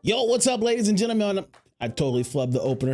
Yo, what's up, ladies and gentlemen? I totally flubbed the opener.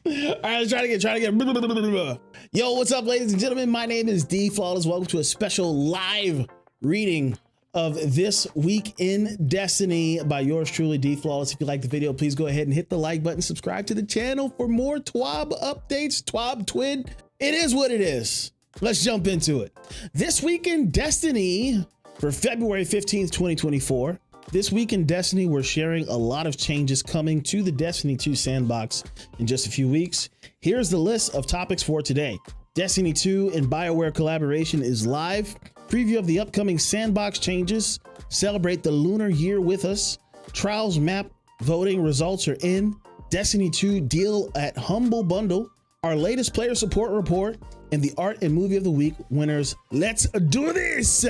All right, let's try to get. Yo, what's up, ladies and gentlemen? My name is D Flawless. Welcome to a special live reading of This Week in Destiny by yours truly, D Flawless. If you like the video, please go ahead and hit the like button, subscribe to the channel for more TWAB updates, TWID. It is what it is. Let's jump into it. This Week in Destiny for February 15th, 2024. This Week in Destiny, we're sharing a lot of changes coming to the Destiny 2 Sandbox in just a few weeks. Here's the list of topics for today. Destiny 2 and BioWare collaboration is live. Preview of the upcoming Sandbox changes. Celebrate the lunar year with us. Trials map voting results are in. Destiny 2 deal at Humble Bundle. Our latest player support report and the art and movie of the week winners. Let's do this!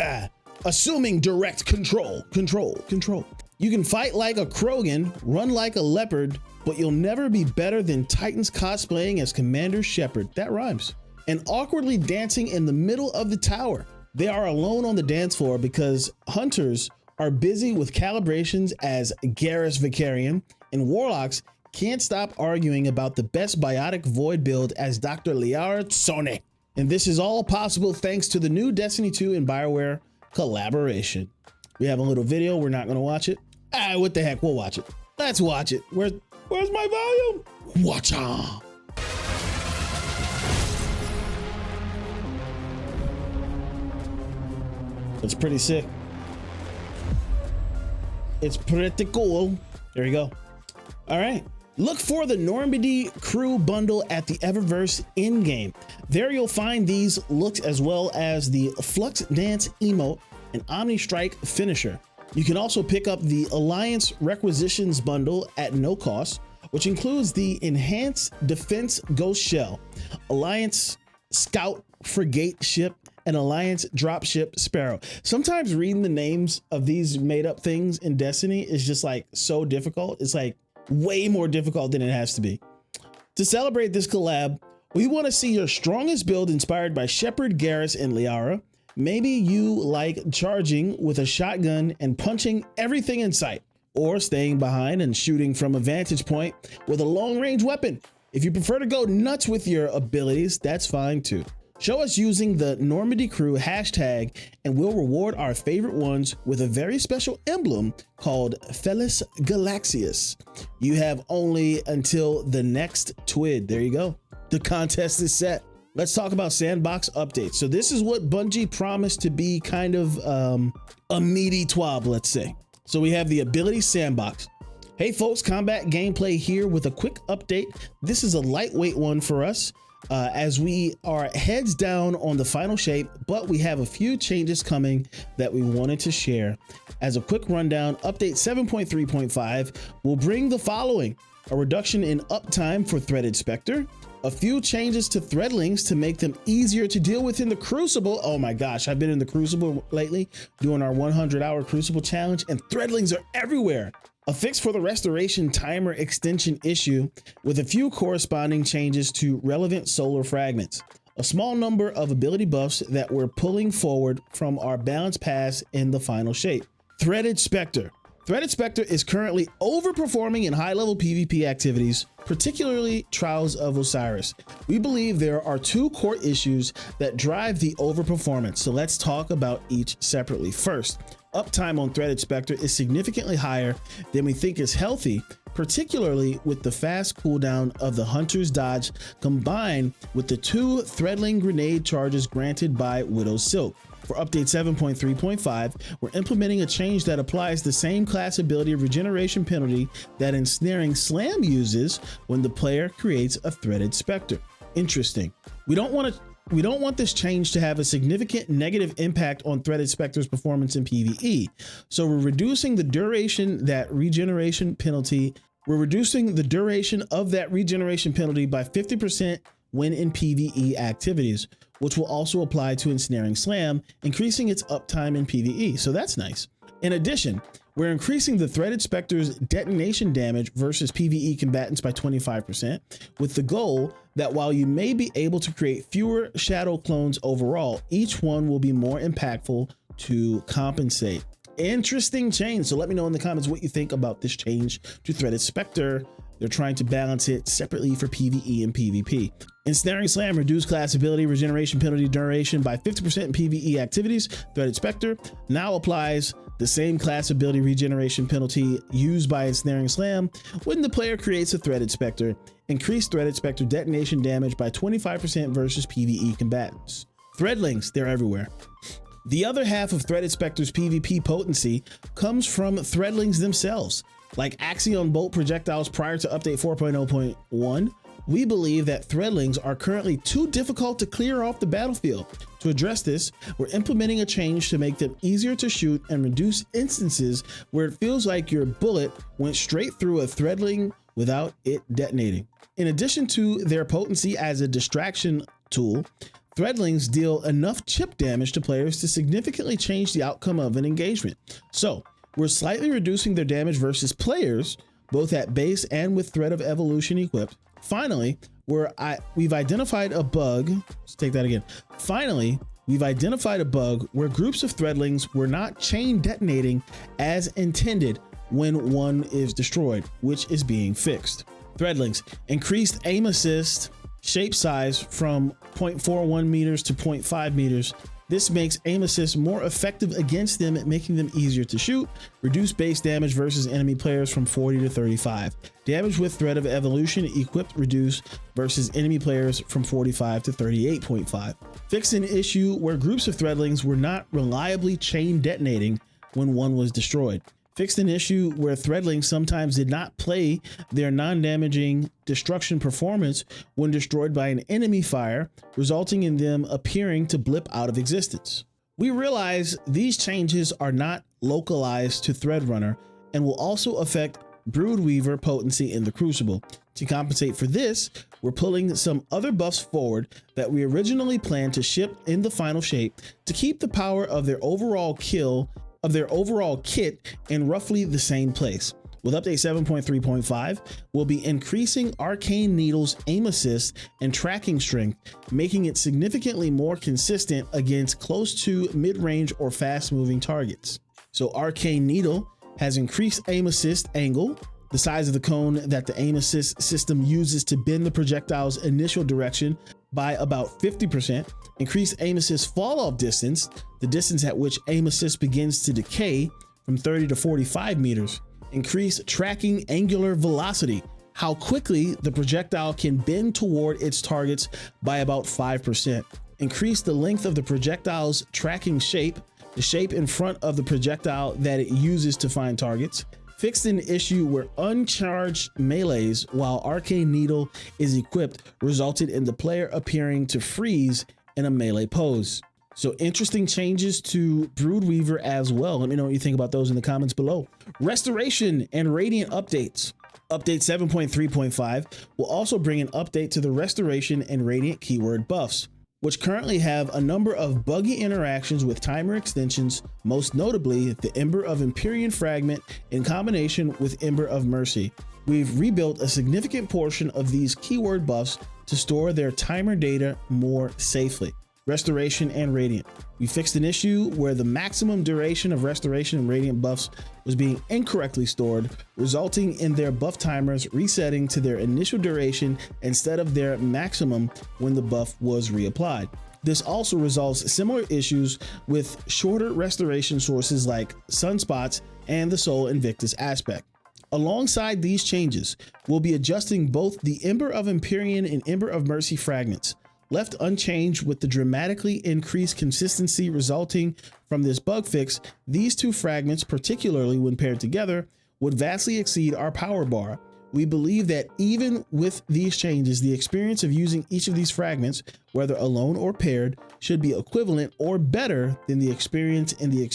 Assuming direct control. You can fight like a Krogan, run like a leopard, but you'll never be better than Titans cosplaying as Commander Shepard. That rhymes. And awkwardly dancing in the middle of the tower. They are alone on the dance floor because hunters are busy with calibrations as Garrus Vicarian, and warlocks can't stop arguing about the best biotic void build as Dr. Liara Tsone. And this is all possible thanks to the new Destiny 2 and BioWare collaboration. We have a little video. We're not going to watch it. What the heck? We'll watch it. Let's watch it. Where's my volume? Watch on. It's pretty sick. It's pretty cool. There you go. All right. Look for the Normandy crew bundle at the Eververse in-game. There you'll find these looks as well as the Flux Dance emote and Omni Strike finisher. You can also pick up the Alliance Requisitions bundle at no cost, which includes the Enhanced Defense Ghost Shell, Alliance Scout Frigate Ship, and Alliance Dropship Sparrow. Sometimes reading the names of these made up things in Destiny is just like so difficult. It's like way more difficult than it has to be. To celebrate this collab, we want to see your strongest build inspired by Shepard, Garrus, and Liara. Maybe you like charging with a shotgun and punching everything in sight, or staying behind and shooting from a vantage point with a long-range weapon. If you prefer to go nuts with your abilities, that's fine too. Show us using the Normandy Crew hashtag and we'll reward our favorite ones with a very special emblem called Felis Galaxius. You have only until the next TWID. There you go. The contest is set. Let's talk about Sandbox updates. So this is what Bungie promised to be kind of a meaty TWAB, let's say. So we have the ability Sandbox. Hey folks, combat gameplay here with a quick update. This is a lightweight one for us. As we are heads down on the final shape, but we have a few changes coming that we wanted to share. As a quick rundown, update 7.3.5 will bring the following: a reduction in uptime for Threaded Spectre, a few changes to Threadlings to make them easier to deal with in the Crucible. Oh my gosh, I've been in the Crucible lately doing our 100-hour Crucible challenge, and Threadlings are everywhere. A fix for the restoration timer extension issue with a few corresponding changes to relevant solar fragments. A small number of ability buffs that we're pulling forward from our balance pass in the final shape. Threaded Spectre. Threaded Spectre is currently overperforming in high-level PvP activities, particularly Trials of Osiris. We believe there are two core issues that drive the overperformance, so let's talk about each separately. First, uptime on Threaded Spectre is significantly higher than we think is healthy, particularly with the fast cooldown of the Hunter's Dodge combined with the 2 Threadling grenade charges granted by Widow's Silk. For update 7.3.5, we're implementing a change that applies the same class ability regeneration penalty that Ensnaring Slam uses when the player creates a Threaded Spectre. Interesting. We don't want this change to have a significant negative impact on Threaded Spectre's performance in PvE. So we're reducing the duration that regeneration penalty. We're reducing the duration of that regeneration penalty by 50% when in PvE activities, which will also apply to Ensnaring Slam, increasing its uptime in PvE. So that's nice. In addition, we're increasing the Threaded Spectre's detonation damage versus PvE combatants by 25%, with the goal that while you may be able to create fewer shadow clones overall, each one will be more impactful to compensate. Interesting change. So let me know in the comments what you think about this change to Threaded Spectre. They're trying to balance it separately for PvE and PvP. Ensnaring Slam, reduced class ability, regeneration penalty duration by 50% in PvE activities. Threaded Spectre now applies the same class ability regeneration penalty used by Ensnaring Slam when the player creates a Threaded Spectre. Increased Threaded Spectre detonation damage by 25% versus PvE combatants. Threadlings, they're everywhere. The other half of Threaded Spectre's PvP potency comes from Threadlings themselves. Like Axion Bolt projectiles prior to update 4.0.1, we believe that Threadlings are currently too difficult to clear off the battlefield. To address this, we're implementing a change to make them easier to shoot and reduce instances where it feels like your bullet went straight through a Threadling without it detonating. In addition to their potency as a distraction tool, Threadlings deal enough chip damage to players to significantly change the outcome of an engagement. So, we're slightly reducing their damage versus players, both at base and with Thread of Evolution equipped. Finally, we've identified a bug. Let's take that again. Finally, we've identified a bug where groups of Threadlings were not chain detonating as intended when one is destroyed, which is being fixed. Threadlings, increased aim assist shape size from 0.41 meters to 0.5 meters. This makes aim assist more effective against them, making them easier to shoot. Reduce base damage versus enemy players from 40 to 35. Damage with Thread of Evolution equipped reduce versus enemy players from 45 to 38.5. Fix an issue where groups of Threadlings were not reliably chain detonating when one was destroyed. Fixed an issue where Threadlings sometimes did not play their non-damaging destruction performance when destroyed by an enemy fire, resulting in them appearing to blip out of existence. We realize these changes are not localized to Threadrunner and will also affect Broodweaver potency in the Crucible. To compensate for this, we're pulling some other buffs forward that we originally planned to ship in the final shape to keep the power of their overall kit in roughly the same place. With update 7.3.5, we'll be increasing Arcane Needle's aim assist and tracking strength, making it significantly more consistent against close to mid-range or fast-moving targets. So Arcane Needle has increased aim assist angle, the size of the cone that the aim assist system uses to bend the projectile's initial direction by about 50%, increased aim assist fall off distance, the distance at which aim assist begins to decay, from 30 to 45 meters, increased tracking angular velocity, how quickly the projectile can bend toward its targets by about 5%, increase the length of the projectile's tracking shape, the shape in front of the projectile that it uses to find targets, fixed an issue where uncharged melees while Arcane Needle is equipped resulted in the player appearing to freeze in a melee pose. So interesting changes to Broodweaver as well. Let me know what you think about those in the comments below. Restoration and Radiant updates. Update 7.3.5 will also bring an update to the Restoration and Radiant keyword buffs, which currently have a number of buggy interactions with timer extensions, most notably the Ember of Empyrean Fragment in combination with Ember of Mercy. We've rebuilt a significant portion of these keyword buffs to store their timer data more safely. Restoration and Radiant. We fixed an issue where the maximum duration of Restoration and Radiant buffs was being incorrectly stored, resulting in their buff timers resetting to their initial duration instead of their maximum when the buff was reapplied. This also resolves similar issues with shorter restoration sources like Sunspots and the Soul Invictus aspect. Alongside these changes, we'll be adjusting both the Ember of Empyrean and Ember of Mercy fragments. Left unchanged with the dramatically increased consistency resulting from this bug fix, these two fragments, particularly when paired together, would vastly exceed our power bar. We believe that even with these changes, the experience of using each of these fragments, whether alone or paired, should be equivalent or better than the experience in the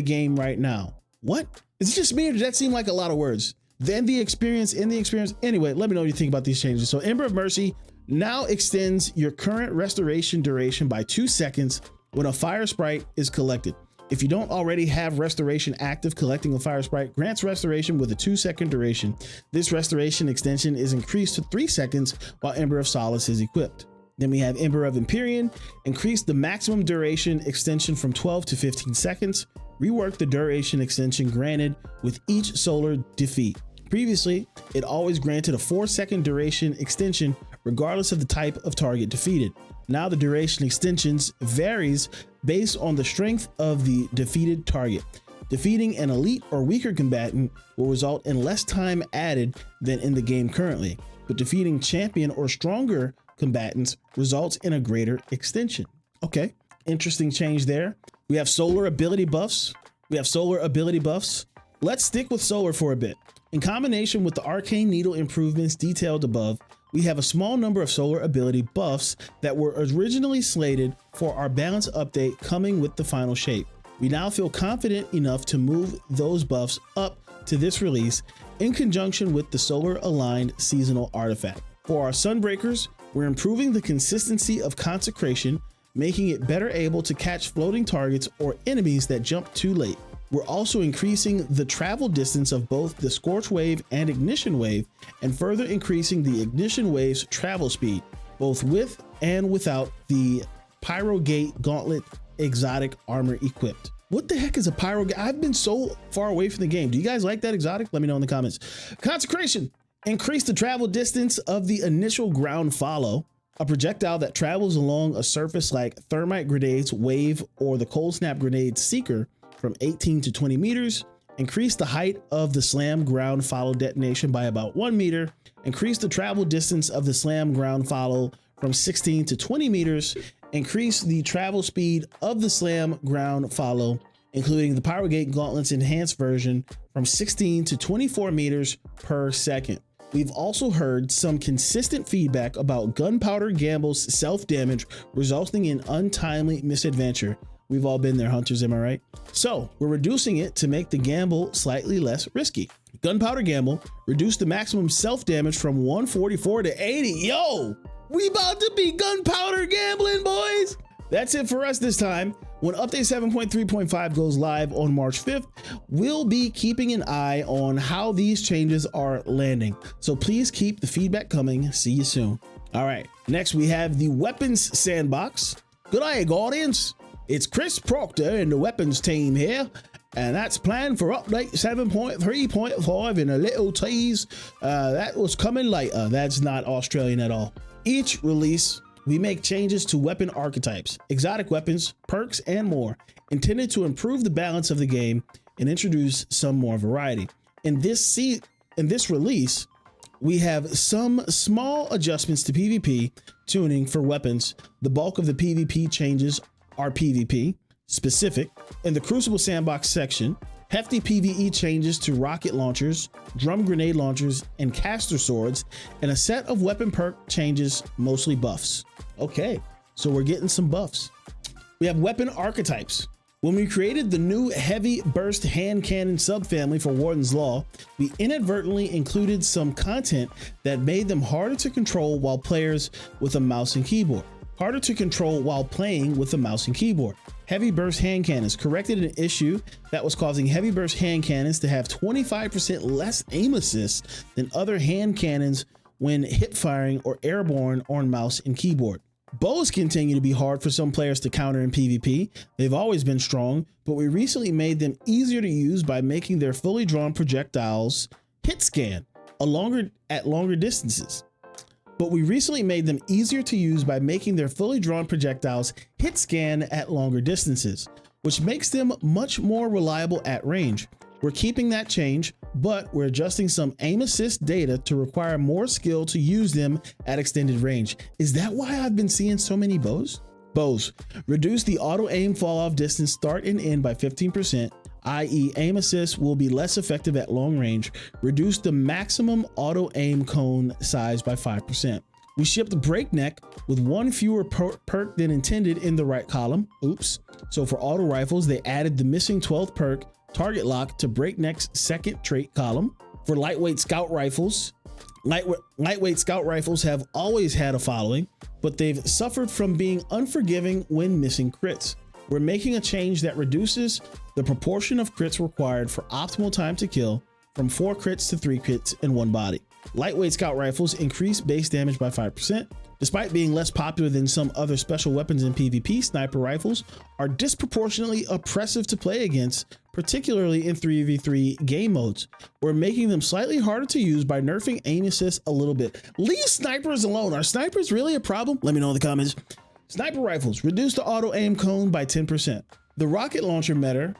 game right now. What? Is it just me or does that seem like a lot of words? Then the experience in the experience. Anyway, let me know what you think about these changes. So Ember of Mercy now extends your current restoration duration by 2 seconds when a fire sprite is collected. If you don't already have restoration active, collecting a fire sprite grants restoration with a 2-second duration. This restoration extension is increased to 3 seconds while Ember of Solace is equipped. Then we have Ember of Empyrean, increase the maximum duration extension from 12 to 15 seconds, rework the duration extension granted with each solar defeat. Previously, it always granted a 4-second duration extension regardless of the type of target defeated. Now the duration extensions varies based on the strength of the defeated target. Defeating an elite or weaker combatant will result in less time added than in the game currently, but defeating champion or stronger combatants results in a greater extension. Okay, interesting change there. We have solar ability buffs. Let's stick with solar for a bit. In combination with the arcane needle improvements detailed above, we have a small number of solar ability buffs that were originally slated for our balance update coming with the final shape. We now feel confident enough to move those buffs up to this release in conjunction with the solar aligned seasonal artifact. For our Sunbreakers, we're improving the consistency of consecration, making it better able to catch floating targets or enemies that jump too late. We're also increasing the travel distance of both the Scorch Wave and Ignition Wave, and further increasing the Ignition Wave's travel speed, both with and without the Pyro Gate Gauntlet exotic armor equipped. What the heck is a Pyro Gate? I've been so far away from the game. Do you guys like that exotic? Let me know in the comments. Consecration. Increase the travel distance of the initial ground follow, a projectile that travels along a surface like thermite grenades, wave, or the cold snap grenade seeker from 18 to 20 meters. Increase the height of the slam ground follow detonation by about 1 meter. Increase the travel distance of the slam ground follow from 16 to 20 meters. Increase the travel speed of the slam ground follow, including the Pyrogate Gauntlet's enhanced version, from 16 to 24 meters per second. We've also heard some consistent feedback about Gunpowder Gamble's self-damage resulting in untimely misadventure. We've all been there, hunters, am I right? So we're reducing it to make the gamble slightly less risky. Gunpowder Gamble reduced the maximum self-damage from 144 to 80. Yo, we about to be gunpowder gambling, boys. That's it for us this time. When update 7.3.5 goes live on March 5th, we'll be keeping an eye on how these changes are landing. So please keep the feedback coming. See you soon. All right, next we have the Weapons Sandbox. Good day, Guardians. It's Chris Proctor and the Weapons team here, and that's planned for update 7.3.5 in a little tease. That was coming later. That's not Australian at all. Each release, we make changes to weapon archetypes, exotic weapons, perks, and more, intended to improve the balance of the game and introduce some more variety. In this release, we have some small adjustments to PvP tuning for weapons. The bulk of the PvP changes are PvP specific. In the Crucible Sandbox section, hefty PvE changes to rocket launchers, drum grenade launchers, and caster swords, and a set of weapon perk changes, mostly buffs. Okay, so we're getting some buffs. We have weapon archetypes. When we created the new heavy burst hand cannon subfamily for Warden's Law, we inadvertently included some content that made them harder to control while players with a mouse and keyboard. Harder to control while playing with a mouse and keyboard. Heavy burst hand cannons corrected an issue that was causing heavy burst hand cannons to have 25% less aim assist than other hand cannons when hip firing or airborne on mouse and keyboard. Bows continue to be hard for some players to counter in PvP. They've always been strong, but we recently made them easier to use by making their fully drawn projectiles hit scan at longer distances. But we recently made them easier to use by making their fully drawn projectiles hit scan at longer distances, which makes them much more reliable at range. We're keeping that change, but we're adjusting some aim assist data to require more skill to use them at extended range. Is that why I've been seeing so many bows? Bows. Reduce the auto aim fall off distance start and end by 15%, i.e. aim assist will be less effective at long range. Reduce the maximum auto aim cone size by 5%. We shipped Breakneck with one fewer perk than intended in the right column. Oops. So for auto rifles, they added the missing 12th perk, Target Lock, to Breakneck's second trait column. For lightweight scout rifles, lightweight scout rifles have always had a following, but they've suffered from being unforgiving when missing crits. We're making a change that reduces the proportion of crits required for optimal time to kill from 4 crits to 3 crits in one body. Lightweight scout rifles increase base damage by 5%, Despite being less popular than some other special weapons in PvP, sniper rifles are disproportionately oppressive to play against, particularly in 3v3 game modes. We're making them slightly harder to use by nerfing aim assist a little bit. Leave snipers alone. Are snipers really a problem? Let me know in the comments. Sniper rifles, reduce the auto aim cone by 10%. The rocket launcher meta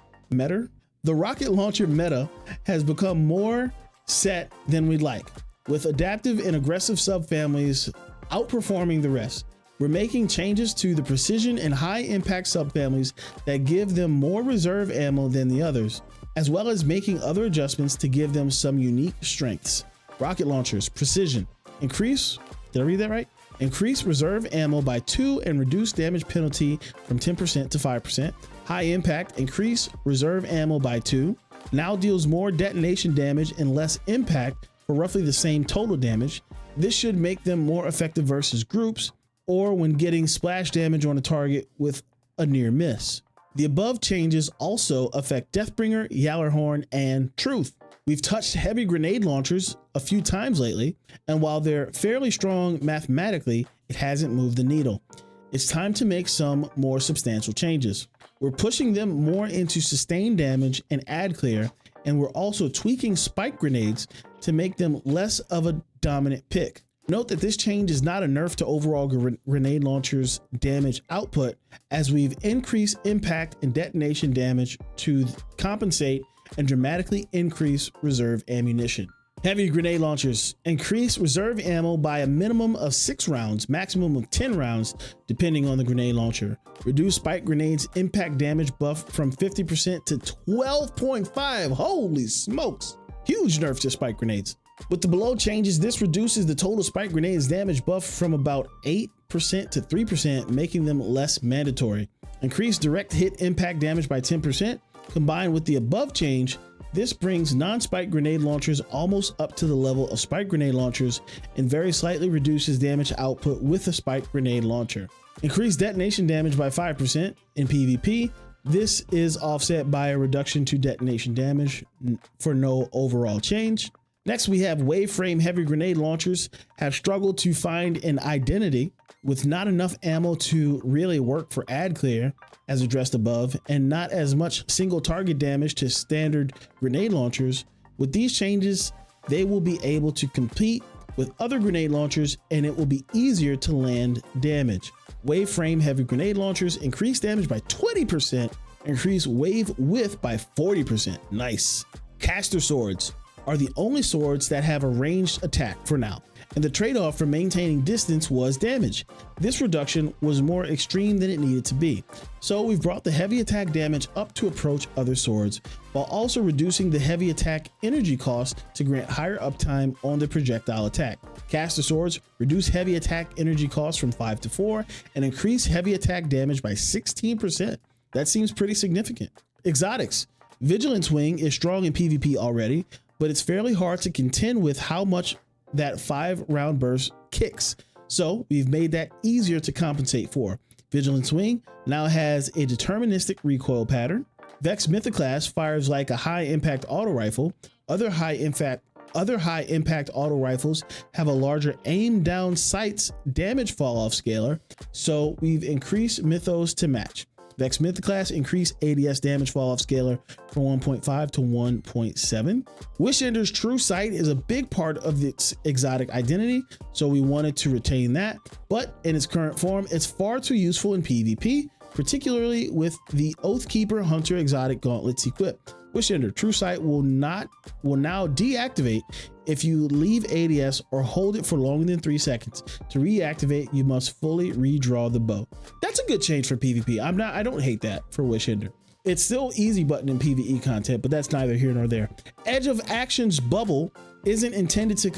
has become more set than we'd like, with adaptive and aggressive subfamilies outperforming the rest. We're making changes to the precision and high impact subfamilies that give them more reserve ammo than the others, as well as making other adjustments to give them some unique strengths. Rocket launchers, precision, increase, did I read that right? Increase reserve ammo by 2 and reduce damage penalty from 10% to 5%. High impact, increase reserve ammo by 2. Now deals more detonation damage and less impact for roughly the same total damage. This should make them more effective versus groups or when getting splash damage on a target with a near miss. The above changes also affect Deathbringer, Yallarhorn, and Truth. We've touched heavy grenade launchers a few times lately, and while they're fairly strong mathematically, it hasn't moved the needle. It's time to make some more substantial changes. We're pushing them more into sustained damage and ad clear, and we're also tweaking spike grenades to make them less of a dominant pick. Note that this change is not a nerf to overall grenade launchers damage output, as we've increased impact and detonation damage to compensate and dramatically increase reserve ammunition. Heavy grenade launchers increase reserve ammo by a minimum of 6 rounds, maximum of 10 rounds, depending on the grenade launcher. Reduce spike grenades impact damage buff from 50% to 12.5. Holy smokes. Huge nerf to spike grenades. With the below changes, this reduces the total spike grenades damage buff from about 8% to 3%, making them less mandatory. Increase direct hit impact damage by 10%. Combined with the above change, this brings non-spike grenade launchers almost up to the level of spike grenade launchers and very slightly reduces damage output with a spike grenade launcher. Increase detonation damage by 5% in PvP. This is offset by a reduction to detonation damage for no overall change. Next, we have waveframe heavy grenade launchers have struggled to find an identity with not enough ammo to really work for ad clear, as addressed above, and not as much single target damage to standard grenade launchers. With these changes, they will be able to compete with other grenade launchers and it will be easier to land damage. Waveframe heavy grenade launchers increase damage by 20%, increase wave width by 40%. Nice. Caster swords are the only swords that have a ranged attack for now, and the trade-off for maintaining distance was damage. This reduction was more extreme than it needed to be, so we've brought the heavy attack damage up to approach other swords, while also reducing the heavy attack energy cost to grant higher uptime on the projectile attack. Caster swords reduce heavy attack energy cost from 5 to 4 and increase heavy attack damage by 16%. That seems pretty significant. Exotics. Vigilance Wing is strong in PvP already, but it's fairly hard to contend with how much that 5-round burst kicks. So we've made that easier to compensate for. Vigilance Wing now has a deterministic recoil pattern. Vex Mythoclast fires like a high impact auto rifle. Other high impact auto rifles have a larger aim down sights damage fall off scaler. So we've increased Mythos to match. Vex Mythoclast increased ADS damage fall-off scaler from 1.5 to 1.7. Wishender's True Sight is a big part of its exotic identity, so we wanted to retain that, but in its current form, it's far too useful in PvP, particularly with the Oathkeeper Hunter exotic gauntlets equipped. Wishender True Sight will now deactivate if you leave ADS or hold it for longer than 3 seconds. To reactivate, you must fully redraw the bow. That's a good change for PvP. I don't hate that for Wishender. It's still easy button in PvE content, but that's neither here nor there. Edge of Action's bubble isn't intended to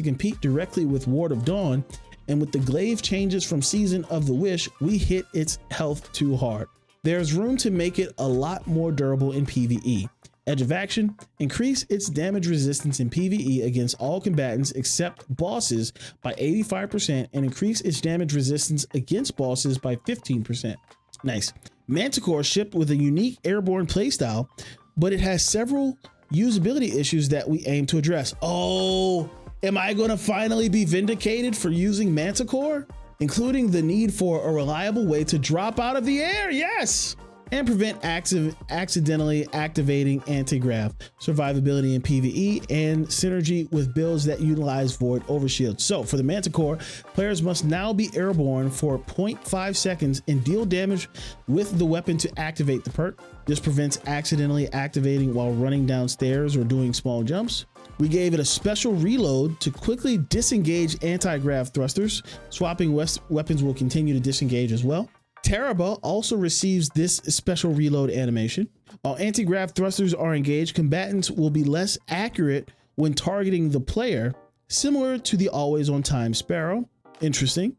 compete directly with Ward of Dawn, and with the glaive changes from Season of the Wish, we hit its health too hard. There's room to make it a lot more durable in PvE. Edge of Action, increase its damage resistance in PvE against all combatants except bosses by 85% and increase its damage resistance against bosses by 15%. Nice. Manticore shipped with a unique airborne playstyle, but it has several usability issues that we aim to address. Oh, Am I going to finally be vindicated for using Manticore? Including the need for a reliable way to drop out of the air, yes! And prevent accidentally activating anti-grav, survivability in PvE, and synergy with builds that utilize void overshield. So for the Manticore, players must now be airborne for 0.5 seconds and deal damage with the weapon to activate the perk. This prevents accidentally activating while running downstairs or doing small jumps. We gave it a special reload to quickly disengage anti-grav thrusters. Swapping weapons will continue to disengage as well. Teraba also receives this special reload animation. While anti-grav thrusters are engaged, combatants will be less accurate when targeting the player, similar to the always on time Sparrow. Interesting.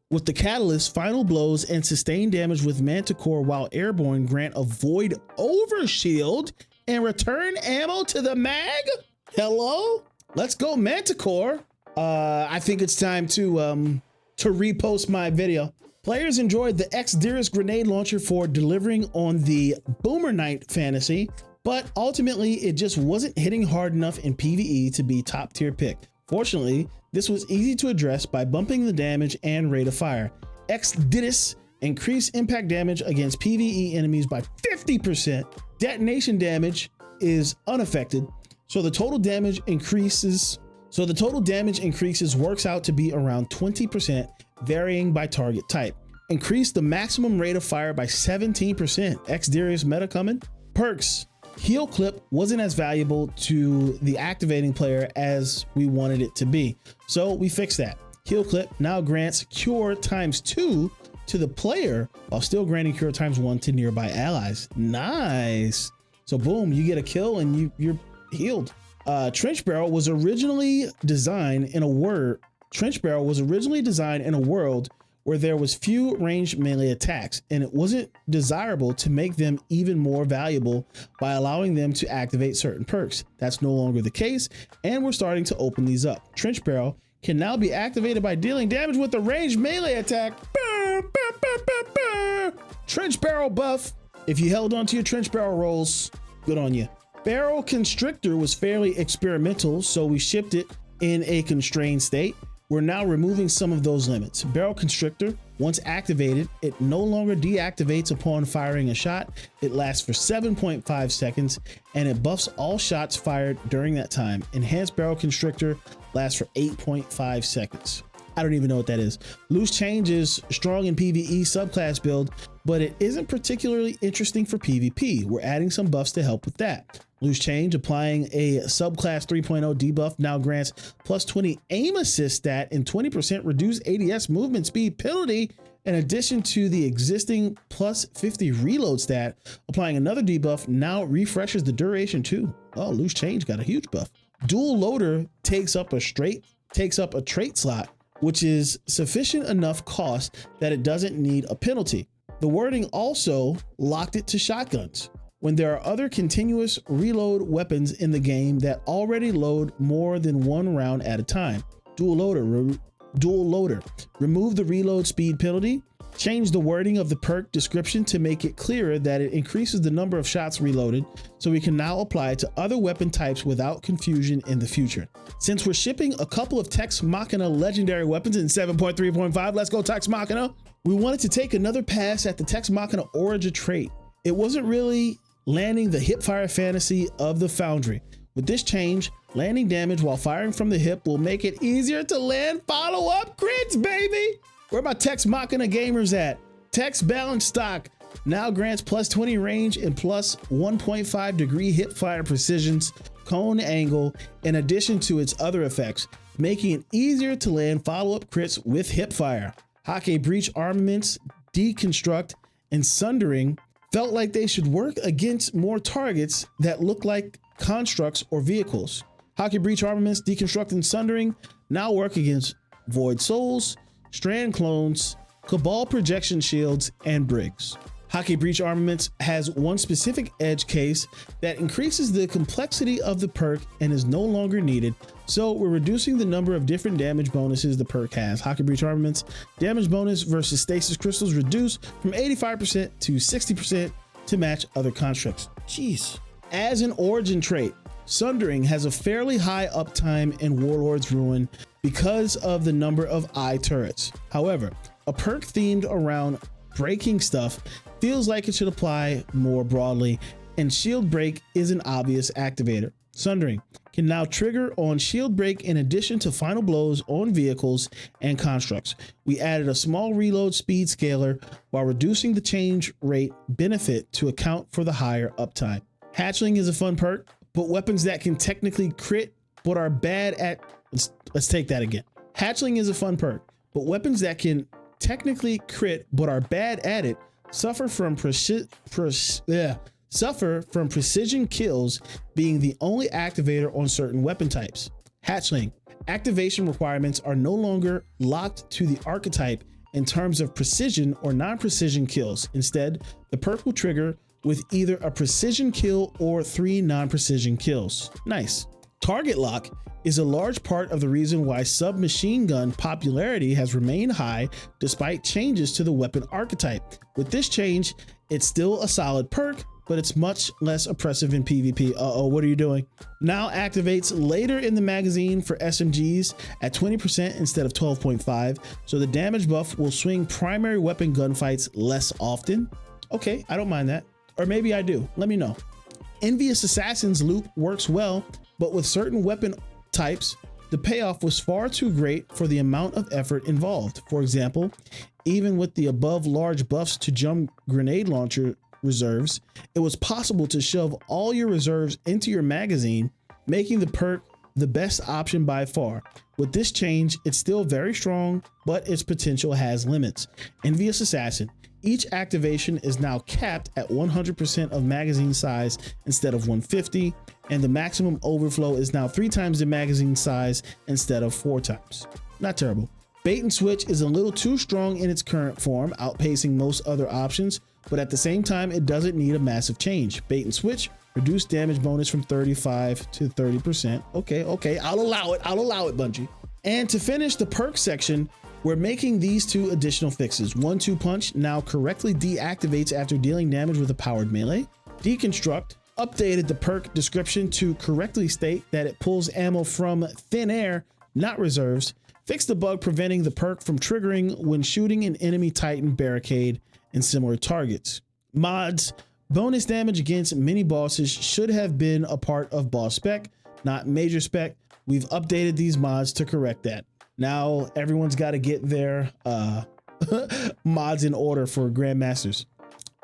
With the catalyst, final blows and sustained damage with Manticore while airborne grant a void overshield and return ammo to the mag. Hello, let's go Manticore. I think it's time to repost my video. Players enjoyed the X-Dearest grenade launcher for delivering on the Boomer Knight fantasy, but ultimately it just wasn't hitting hard enough in PvE to be top tier pick. Fortunately, this was easy to address by bumping the damage and rate of fire. X-Dearest increased impact damage against PvE enemies by 50%. Detonation damage is unaffected, so the total damage increases works out to be around 20%, varying by target type. Increase the maximum rate of fire by 17%. X-Dearest meta coming. Perks. Heal clip wasn't as valuable to the activating player as we wanted it to be, so we fixed that. Heal clip now grants cure ×2 to the player while still granting cure ×1 to nearby allies. Nice. So boom, you get a kill and you're healed. Trench barrel was originally designed in a world where there was few ranged melee attacks, and it wasn't desirable to make them even more valuable by allowing them to activate certain perks. That's no longer the case, and we're starting to open these up. Trench barrel can now be activated by dealing damage with a ranged melee attack. Trench barrel buff. If you held onto your trench barrel rolls, good on you. Barrel Constrictor was fairly experimental, so we shipped it in a constrained state. We're now removing some of those limits. Barrel Constrictor, once activated, it no longer deactivates upon firing a shot. It lasts for 7.5 seconds, and it buffs all shots fired during that time. Enhanced Barrel Constrictor lasts for 8.5 seconds. I don't even know what that is. Loose Change is strong in PvE subclass build, but it isn't particularly interesting for PvP. We're adding some buffs to help with that. Loose Change, applying a subclass 3.0 debuff, now grants +20 aim assist stat and 20% reduced ADS movement speed penalty, in addition to the existing +50 reload stat. Applying another debuff now refreshes the duration too. Oh, Loose Change got a huge buff. Dual Loader takes up a trait slot, which is sufficient enough cost that it doesn't need a penalty. The wording also locked it to shotguns when there are other continuous reload weapons in the game that already load more than one round at a time. Dual Loader, remove the reload speed penalty. Change the wording of the perk description to make it clearer that it increases the number of shots reloaded, so we can now apply it to other weapon types without confusion in the future. Since we're shipping a couple of Tex Machina legendary weapons in 7.3.5, let's go Tex Machina. We wanted to take another pass at the Tex Machina Origin trait. It wasn't really landing the hipfire fantasy of the Foundry. With this change, landing damage while firing from the hip will make it easier to land follow-up crits, baby. Where my Tex Machina gamers at? Tex Balance Stock now grants +20 range and +1.5 degree hipfire precisions, cone angle, in addition to its other effects, making it easier to land follow-up crits with hipfire. Hake Breach armaments, Deconstruct, and Sundering felt like they should work against more targets that look like constructs or vehicles. Hake Breach armaments, Deconstruct, and Sundering now work against Void Souls, Strand Clones, Cabal projection shields, and Briggs. Hake Breach armaments has one specific edge case that increases the complexity of the perk and is no longer needed, so we're reducing the number of different damage bonuses the perk has. Hake Breach armaments damage bonus versus stasis crystals reduced from 85% to 60% to match other constructs. Jeez. As an origin trait, Sundering has a fairly high uptime in Warlord's Ruin because of the number of eye turrets. However, a perk themed around breaking stuff feels like it should apply more broadly, and Shield Break is an obvious activator. Sundering can now trigger on Shield Break in addition to final blows on vehicles and constructs. We added a small reload speed scaler while reducing the change rate benefit to account for the higher uptime. Hatchling is a fun perk, but weapons that can technically crit but are bad at... Let's take that again. Hatchling is a fun perk, but weapons that can technically crit but are bad at it suffer from precision kills being the only activator on certain weapon types. Hatchling activation requirements are no longer locked to the archetype in terms of precision or non-precision kills. Instead, the perk will trigger with either a precision kill or 3 non-precision kills. Nice. Target lock is a large part of the reason why submachine gun popularity has remained high despite changes to the weapon archetype. With this change, it's still a solid perk, but it's much less oppressive in PvP. Uh-oh, what are you doing? Now activates later in the magazine for SMGs at 20% instead of 12.5, so the damage buff will swing primary weapon gunfights less often. Okay, I don't mind that. Or maybe I do, let me know. Envious Assassin's loop works well, but with certain weapon types, the payoff was far too great for the amount of effort involved. For example, even with the above large buffs to jump grenade launcher reserves, it was possible to shove all your reserves into your magazine, making the perk the best option by far. With this change, it's still very strong, but its potential has limits. Envious Assassin. Each activation is now capped at 100% of magazine size instead of 150, and the maximum overflow is now 3 times the magazine size instead of 4 times. Not terrible. Bait and switch is a little too strong in its current form, outpacing most other options, but at the same time, it doesn't need a massive change. Bait and switch, reduced damage bonus from 35 to 30%. Okay, I'll allow it, Bungie. And to finish the perk section, we're making these 2 additional fixes. 1-2 punch now correctly deactivates after dealing damage with a powered melee. Deconstruct updated the perk description to correctly state that it pulls ammo from thin air, not reserves. Fixed the bug preventing the perk from triggering when shooting an enemy Titan barricade and similar targets. Mods, bonus damage against mini bosses should have been a part of boss spec, not major spec. We've updated these mods to correct that. Now everyone's got to get their mods in order for Grandmasters.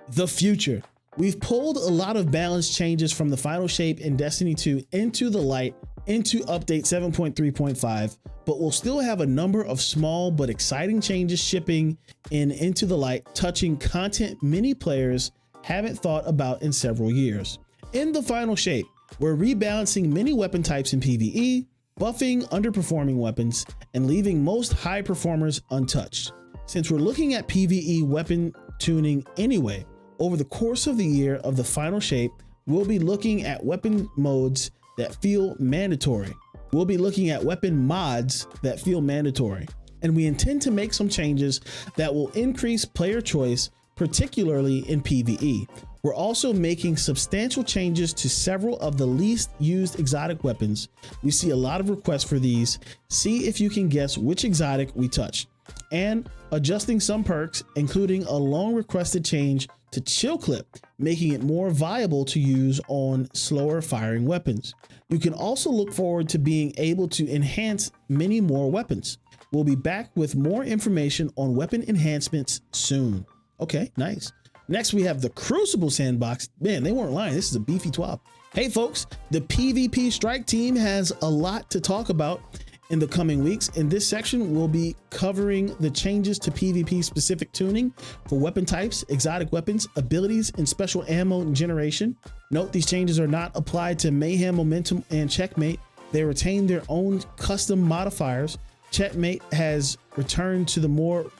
The future. We've pulled a lot of balance changes from the final shape in Destiny 2 into the light into update 7.3.5, but we'll still have a number of small but exciting changes shipping into the light, touching content many players haven't thought about in several years. In the final shape, we're rebalancing many weapon types in PvE, buffing underperforming weapons, and leaving most high performers untouched. Since we're looking at PvE weapon tuning anyway, over the course of the year of the final shape, we'll be looking at weapon modes that feel mandatory. We'll be looking at weapon mods that feel mandatory. And we intend to make some changes that will increase player choice, particularly in PvE. We're also making substantial changes to several of the least used exotic weapons. We see a lot of requests for these. See if you can guess which exotic we touched. And adjusting some perks, including a long requested change to chill clip, making it more viable to use on slower firing weapons. You can also look forward to being able to enhance many more weapons. We'll be back with more information on weapon enhancements soon. Okay, nice. Next, we have the Crucible Sandbox. Man, they weren't lying. This is a beefy twab. Hey folks, the PvP Strike team has a lot to talk about in the coming weeks. In this section, we'll be covering the changes to PvP specific tuning for weapon types, exotic weapons, abilities, and special ammo generation. Note these changes are not applied to Mayhem, Momentum, and Checkmate. They retain their own custom modifiers. Checkmate has returned to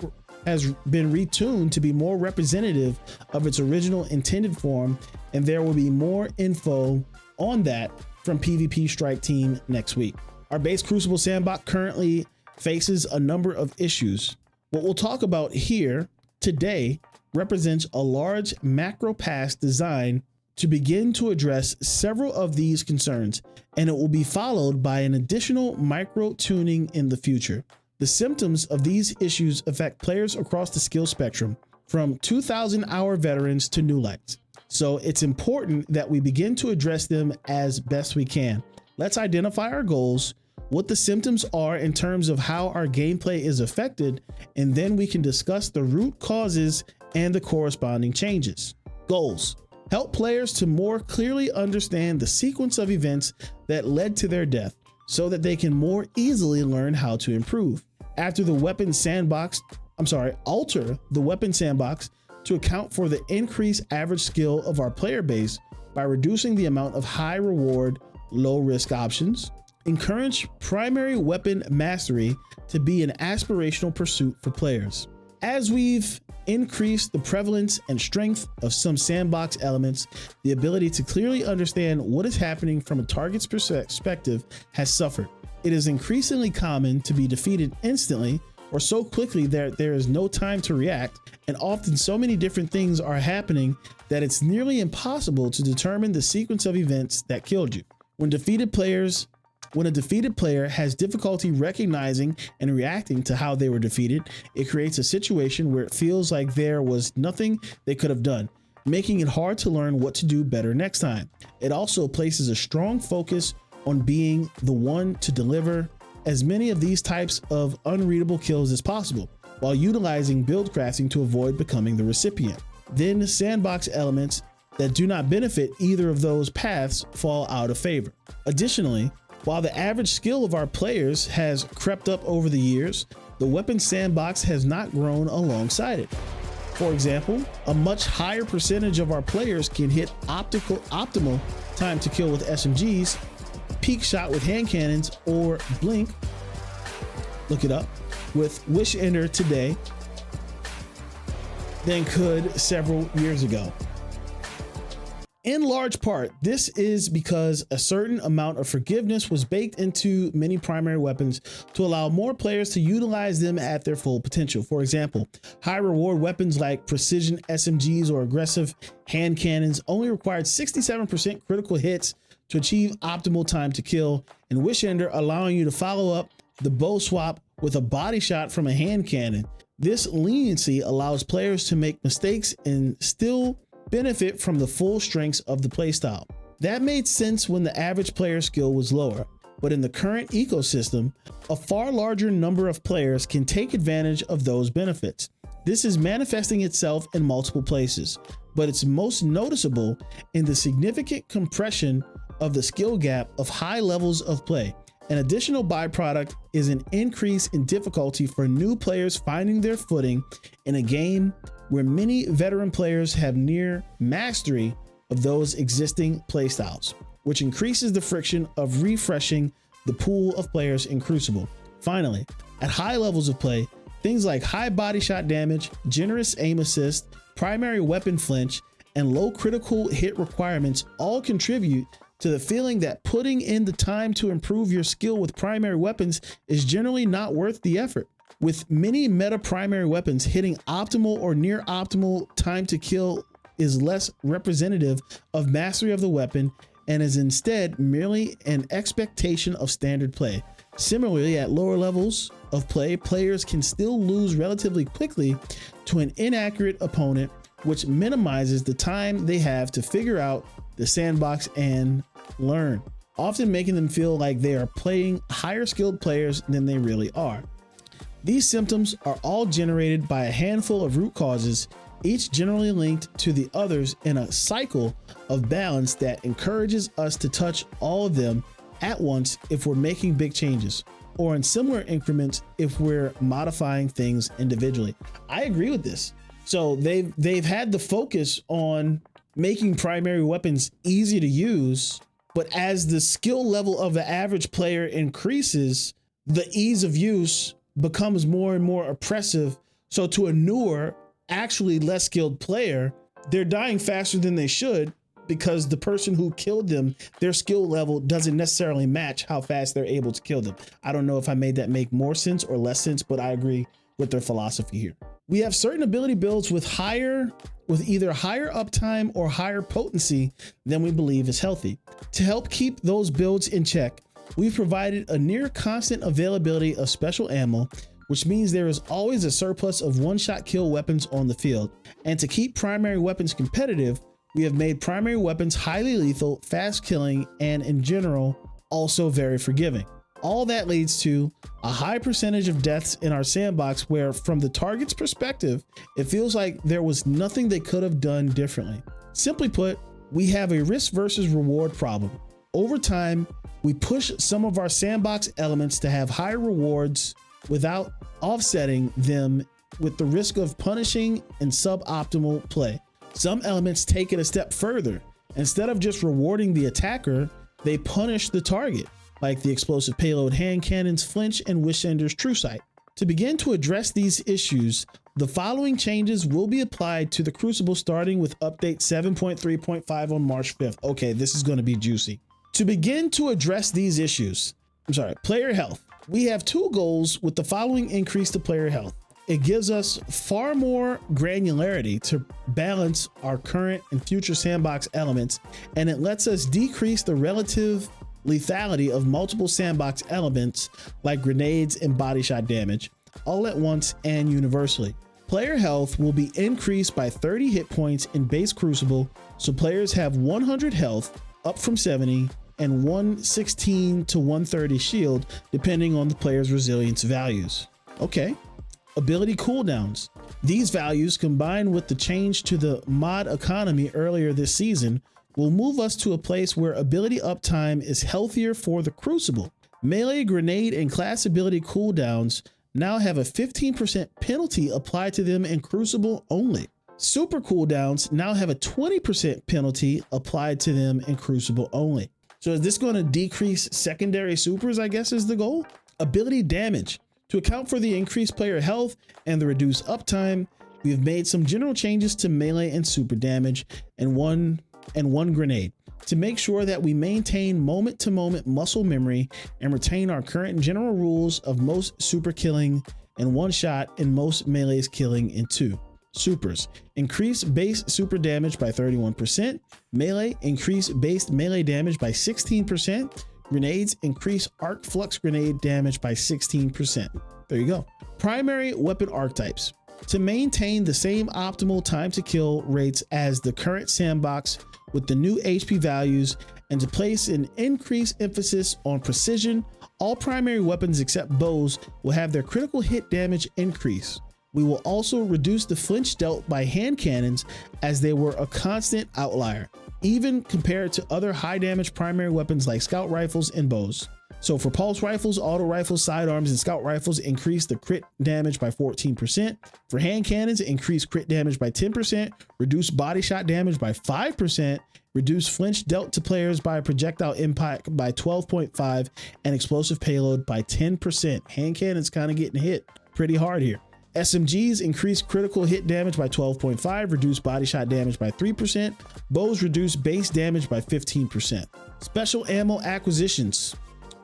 has been retuned to be more representative of its original intended form, and there will be more info on that from PvP Strike team next week. Our base Crucible Sandbox currently faces a number of issues. What we'll talk about here today represents a large macro pass designed to begin to address several of these concerns, and it will be followed by an additional micro tuning in the future. The symptoms of these issues affect players across the skill spectrum, from 2,000-hour veterans to newlights. So it's important that we begin to address them as best we can. Let's identify our goals, what the symptoms are in terms of how our gameplay is affected, and then we can discuss the root causes and the corresponding changes. Goals: help players to more clearly understand the sequence of events that led to their death so that they can more easily learn how to improve. Alter the weapon sandbox to account for the increased average skill of our player base by reducing the amount of high reward, low risk options. Encourage primary weapon mastery to be an aspirational pursuit for players. As we've increased the prevalence and strength of some sandbox elements, the ability to clearly understand what is happening from a target's perspective has suffered. It is increasingly common to be defeated instantly or so quickly that there is no time to react, and often so many different things are happening that it's nearly impossible to determine the sequence of events that killed you. When a defeated player has difficulty recognizing and reacting to how they were defeated, it creates a situation where it feels like there was nothing they could have done, making it hard to learn what to do better next time. It also places a strong focus on being the one to deliver as many of these types of unreadable kills as possible, while utilizing build crafting to avoid becoming the recipient. Then sandbox elements that do not benefit either of those paths fall out of favor. Additionally, while the average skill of our players has crept up over the years, the weapon sandbox has not grown alongside it. For example, a much higher percentage of our players can hit optimal time to kill with SMGs, peak shot with hand cannons, or blink, look it up, with Wish Ender today than could several years ago. In large part, this is because a certain amount of forgiveness was baked into many primary weapons to allow more players to utilize them at their full potential. For example, high reward weapons like precision SMGs or aggressive hand cannons only required 67% critical hits to achieve optimal time to kill, and Wish Ender allowing you to follow up the bow swap with a body shot from a hand cannon. This leniency allows players to make mistakes and still benefit from the full strengths of the playstyle. That made sense when the average player skill was lower, but in the current ecosystem, a far larger number of players can take advantage of those benefits. This is manifesting itself in multiple places, but it's most noticeable in the significant compression of the skill gap of high levels of play. An additional byproduct is an increase in difficulty for new players finding their footing in a game where many veteran players have near mastery of those existing playstyles, which increases the friction of refreshing the pool of players in Crucible. Finally, at high levels of play, things like high body shot damage, generous aim assist, primary weapon flinch, and low critical hit requirements all contribute to the feeling that putting in the time to improve your skill with primary weapons is generally not worth the effort. With many meta primary weapons, hitting optimal or near optimal time to kill is less representative of mastery of the weapon and is instead merely an expectation of standard play. Similarly, at lower levels of play, players can still lose relatively quickly to an inaccurate opponent, which minimizes the time they have to figure out the sandbox and learn, often making them feel like they are playing higher skilled players than they really are. These symptoms are all generated by a handful of root causes, each generally linked to the others in a cycle of balance that encourages us to touch all of them at once if we're making big changes, or in similar increments if we're modifying things individually. I agree with this. So they've had the focus on making primary weapons easy to use, but as the skill level of the average player increases, the ease of use becomes more and more oppressive. So to a newer, actually less skilled player, they're dying faster than they should because the person who killed them, their skill level doesn't necessarily match how fast they're able to kill them. I don't know if I made that make more sense or less sense, but I agree with their philosophy here. We have certain ability builds with either higher uptime or higher potency than we believe is healthy. To help keep those builds in check, we've provided a near constant availability of special ammo, which means there is always a surplus of one-shot kill weapons on the field. And to keep primary weapons competitive, we have made primary weapons highly lethal, fast killing, and in general, also very forgiving. All that leads to a high percentage of deaths in our sandbox where, from the target's perspective, it feels like there was nothing they could have done differently. Simply put, we have a risk versus reward problem. Over time, we push some of our sandbox elements to have higher rewards without offsetting them with the risk of punishing and suboptimal play. Some elements take it a step further. Instead of just rewarding the attacker, they punish the target, like the explosive payload hand cannons, flinch, and Wishender's true sight. To begin to address these issues, the following changes will be applied to the Crucible starting with update 7.3.5 on March 5th. Okay, this is going to be juicy. To begin to address these issues, player health. We have two goals with the following increase to player health. It gives us far more granularity to balance our current and future sandbox elements, and it lets us decrease the relative lethality of multiple sandbox elements like grenades and body shot damage, all at once and universally. Player health will be increased by 30 hit points in base Crucible, so players have 100 health, up from 70, and 116 to 130 shield, depending on the player's resilience values. Okay. Ability cooldowns. These values, combined with the change to the mod economy earlier this season, will move us to a place where ability uptime is healthier for the Crucible. Melee, grenade, and class ability cooldowns now have a 15% penalty applied to them in Crucible only. Super cooldowns now have a 20% penalty applied to them in Crucible only. So is this going to decrease secondary supers, I guess is the goal? Ability damage. To account for the increased player health and the reduced uptime, we have made some general changes to melee and super damage and one grenade to make sure that we maintain moment-to-moment muscle memory and retain our current general rules of most super killing in one shot and most melees killing in two. Supers. Increase base super damage by 31%. Melee. Increase base melee damage by 16%. Grenades. Increase arc flux grenade damage by 16%. There you go. Primary weapon archetypes. To maintain the same optimal time to kill rates as the current sandbox with the new HP values, and to place an increased emphasis on precision, all primary weapons except bows will have their critical hit damage increase. We will also reduce the flinch dealt by hand cannons, as they were a constant outlier, even compared to other high damage primary weapons like scout rifles and bows. So for pulse rifles, auto rifles, sidearms, and scout rifles, increase the crit damage by 14%. For hand cannons, increase crit damage by 10%, reduce body shot damage by 5%, reduce flinch dealt to players by projectile impact by 12.5%, and explosive payload by 10%. Hand cannons kind of getting hit pretty hard here. SMGs increase critical hit damage by 12.5%, reduce body shot damage by 3%. Bows reduce base damage by 15%. Special ammo acquisitions.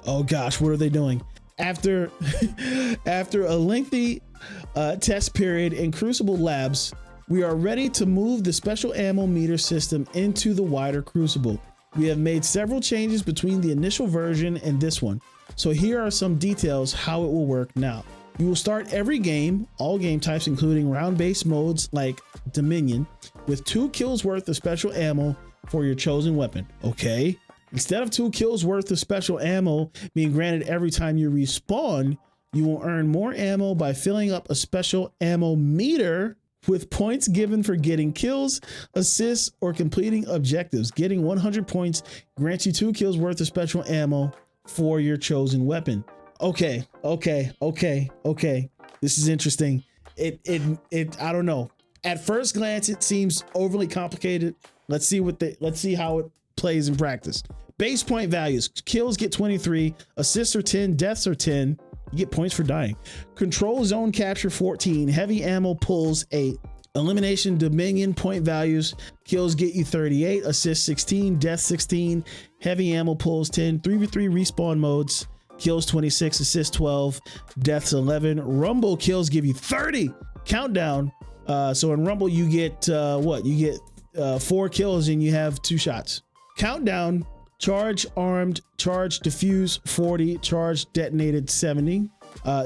Oh gosh, what are they doing? After a lengthy test period in Crucible Labs, we are ready to move the special ammo meter system into the wider Crucible. We have made several changes between the initial version and this one. So here are some details how it will work now. You will start every game, all game types including round-based modes like Dominion, with 2 kills worth of special ammo for your chosen weapon. Okay. Instead of 2 kills worth of special ammo being granted every time you respawn, you will earn more ammo by filling up a special ammo meter with points given for getting kills, assists, or completing objectives. Getting 100 points grants you 2 kills worth of special ammo for your chosen weapon. Okay. This is interesting. I don't know. At first glance, it seems overly complicated. Let's see how it plays in practice. Base point values. Kills get 23, assists are 10, deaths are 10. You get points for dying. Control zone capture 14, heavy ammo pulls 8. Elimination Dominion point values. Kills get you 38, assists 16, deaths 16, heavy ammo pulls 10. 3v3 respawn modes. Kills 26, assists 12, deaths 11. Rumble kills give you 30. Countdown. So in Rumble, you get what? You get 4 kills and you have 2 shots. Countdown, charge armed, charge defuse 40, charge detonated 70.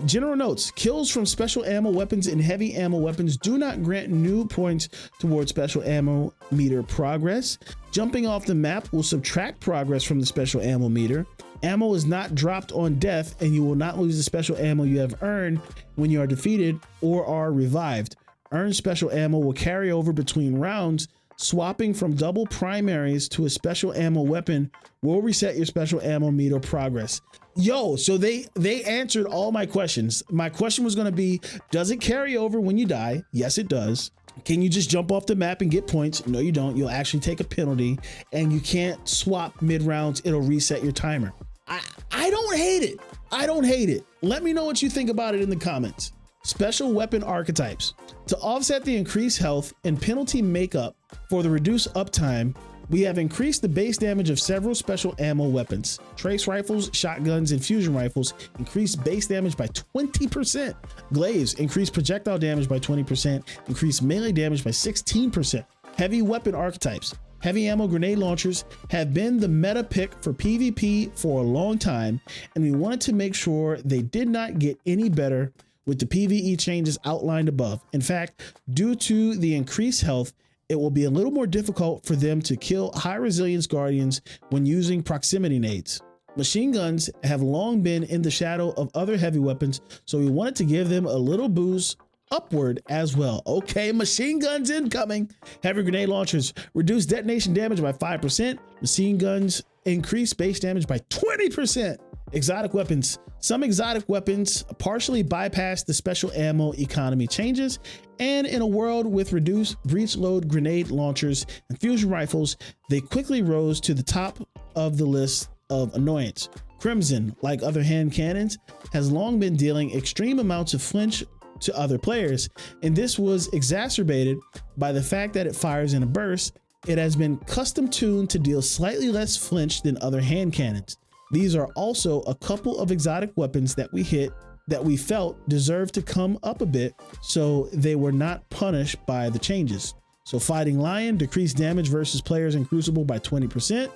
General notes: kills from special ammo weapons and heavy ammo weapons do not grant new points towards special ammo meter progress. Jumping off the map will subtract progress from the special ammo meter. Ammo is not dropped on death, and you will not lose the special ammo you have earned when you are defeated or are revived. Earned special ammo will carry over between rounds. Swapping from double primaries to a special ammo weapon will reset your special ammo meter progress. Yo, so they answered all my questions. My question was going to be, does it carry over when you die? Yes, it does. Can you just jump off the map and get points? No, you don't. You'll actually take a penalty, and you can't swap mid rounds. It'll reset your timer. I don't hate it. I don't hate it. Let me know what you think about it in the comments. Special weapon archetypes. To offset the increased health and penalty makeup for the reduced uptime, we have increased the base damage of several special ammo weapons. Trace rifles, shotguns, and fusion rifles increase base damage by 20%. Glaives increase projectile damage by 20%, increase melee damage by 16%. Heavy weapon archetypes. Heavy ammo grenade launchers have been the meta pick for PvP for a long time, and we wanted to make sure they did not get any better with the PvE changes outlined above. In fact, due to the increased health, it will be a little more difficult for them to kill high resilience guardians when using proximity nades. Machine guns have long been in the shadow of other heavy weapons, so we wanted to give them a little boost upward as well. Okay, machine guns incoming. Heavy grenade launchers reduce detonation damage by 5%. Machine guns increase base damage by 20%. Exotic weapons. Some exotic weapons partially bypass the special ammo economy changes, and in a world with reduced breach load grenade launchers and fusion rifles, they quickly rose to the top of the list of annoyance. Crimson, like other hand cannons, has long been dealing extreme amounts of flinch to other players, and this was exacerbated by the fact that it fires in a burst. It has been custom tuned to deal slightly less flinch than other hand cannons. These are also a couple of exotic weapons that we hit that we felt deserved to come up a bit, so they were not punished by the changes. So Fighting Lion decreased damage versus players in Crucible by 20%.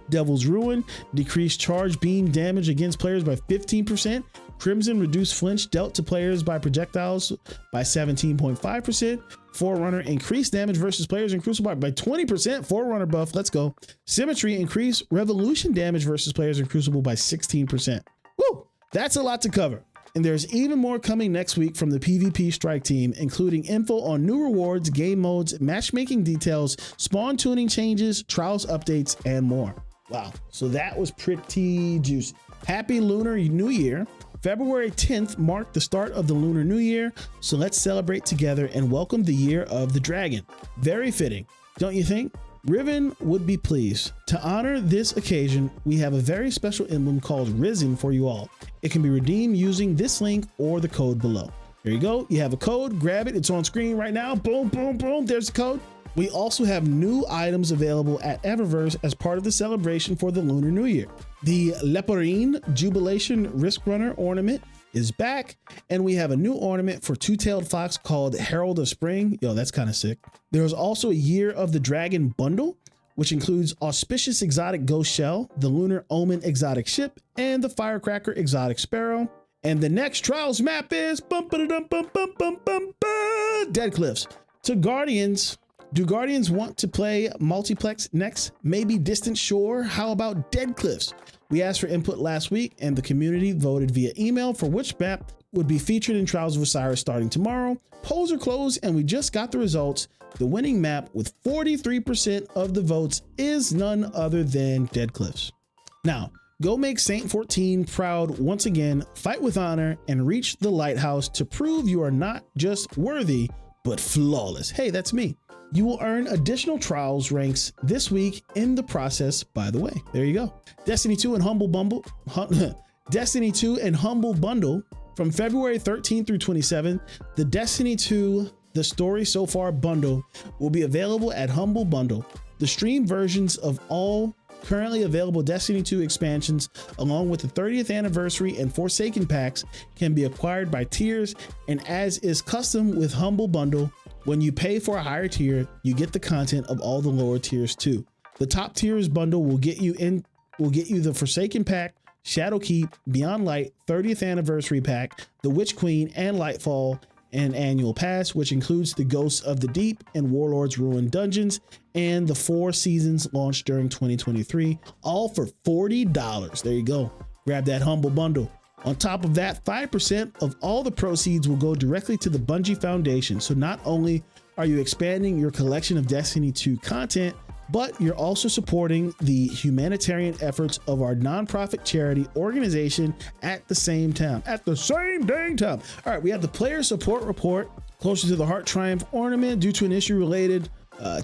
Devil's Ruin decreased charge beam damage against players by 15%. Crimson reduced flinch dealt to players by projectiles by 17.5%. Forerunner increased damage versus players in Crucible by 20%. Forerunner buff, let's go. Symmetry increased revolution damage versus players in Crucible by 16%. Woo, that's a lot to cover. And there's even more coming next week from the PvP Strike Team, including info on new rewards, game modes, matchmaking details, spawn tuning changes, trials updates, and more. Wow, so that was pretty juicy. Happy Lunar New Year. February 10th marked the start of the Lunar New Year, so let's celebrate together and welcome the Year of the Dragon. Very fitting, don't you think? Riven would be pleased. To honor this occasion, we have a very special emblem called Risen for you all. It can be redeemed using this link or the code below. There you go, you have a code, grab it, it's on screen right now. Boom, boom, boom, there's the code. We also have new items available at Eververse as part of the celebration for the Lunar New Year. The Leporine Jubilation Risk Runner ornament is back, and we have a new ornament for Two-Tailed Fox called Herald of Spring. Yo, that's kind of sick. There's also a Year of the Dragon bundle, which includes Auspicious Exotic Ghost Shell, the Lunar Omen Exotic Ship, and the Firecracker Exotic Sparrow. And the next Trials map is Dead Cliffs. To Guardians, do Guardians want to play multiplex next? Maybe Distant Shore? How about Dead Cliffs? We asked for input last week, and the community voted via email for which map would be featured in Trials of Osiris starting tomorrow. Polls are closed, and we just got the results. The winning map with 43% of the votes is none other than Dead Cliffs. Now, go make Saint 14 proud once again, fight with honor, and reach the lighthouse to prove you are not just worthy, but flawless. Hey, that's me. You will earn additional trials ranks this week in the process, by the way. There you go. Destiny 2 and Humble Bundle. Destiny 2 and Humble Bundle from February 13th through 27th. The Destiny 2, the Story So Far bundle will be available at Humble Bundle. The stream versions of all Currently available Destiny 2 expansions, along with the 30th anniversary and Forsaken packs, can be acquired by tiers, and as is custom with Humble Bundle, when you pay for a higher tier, you get the content of all the lower tiers too. The top tiers bundle will get you the Forsaken pack, Shadowkeep, Beyond Light, 30th anniversary pack, the Witch Queen, and Lightfall, and annual pass, which includes the Ghosts of the Deep and Warlord's Ruin dungeons, and the 4 seasons launched during 2023, all for $40. There you go. Grab that Humble Bundle. On top of that, 5% of all the proceeds will go directly to the Bungie Foundation. So not only are you expanding your collection of Destiny 2 content, but you're also supporting the humanitarian efforts of our nonprofit charity organization at the same time. At the same dang time. All right, we have the player support report. Closer to the Heart Triumph ornament due to an issue related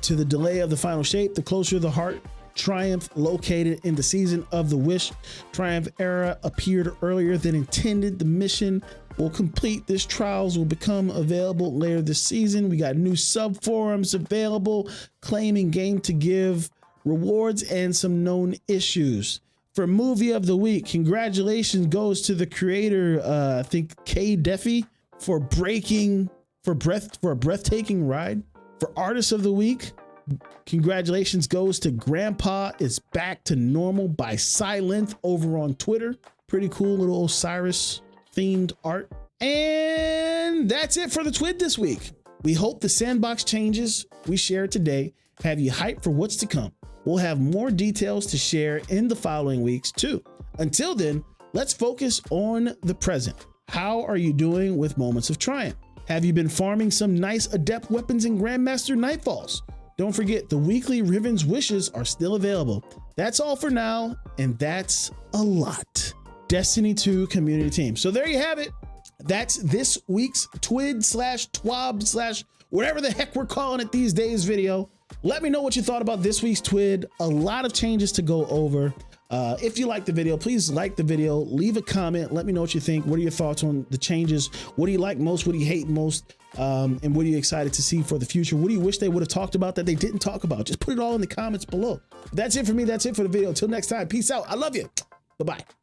to the delay of the final shape. The closer the Heart Triumph located in the Season of the Wish Triumph era appeared earlier than intended. The mission will complete. This trials will become available later this season. We got new sub forums available, claiming game to give rewards and some known issues. For movie of the week, congratulations goes to the creator, I think K Defy, for a breathtaking ride. For artist of the week, congratulations goes to Grandpa is Back to Normal by Silent over on Twitter. Pretty cool little Osiris themed art. And that's it for the TWID this week. We hope the Sandbox changes we shared today have you hyped for what's to come. We'll have more details to share in the following weeks too. Until then, let's focus on the present. How are you doing with Moments of Triumph? Have you been farming some nice adept weapons in Grandmaster Nightfalls? Don't forget the weekly Riven's Wishes are still available. That's all for now, and that's a lot. Destiny 2 community team. So there you have it. That's this week's TWID / TWAB / whatever the heck we're calling it these days video. Let me know what you thought about this week's TWID. A lot of changes to go over. If you like the video, please like the video, leave a comment. Let me know what you think. What are your thoughts on the changes? What do you like most? What do you hate most? And what are you excited to see for the future? What do you wish they would have talked about that they didn't talk about? Just put it all in the comments below. That's it for me. That's it for the video. Until next time, peace out. I love you. Bye-bye.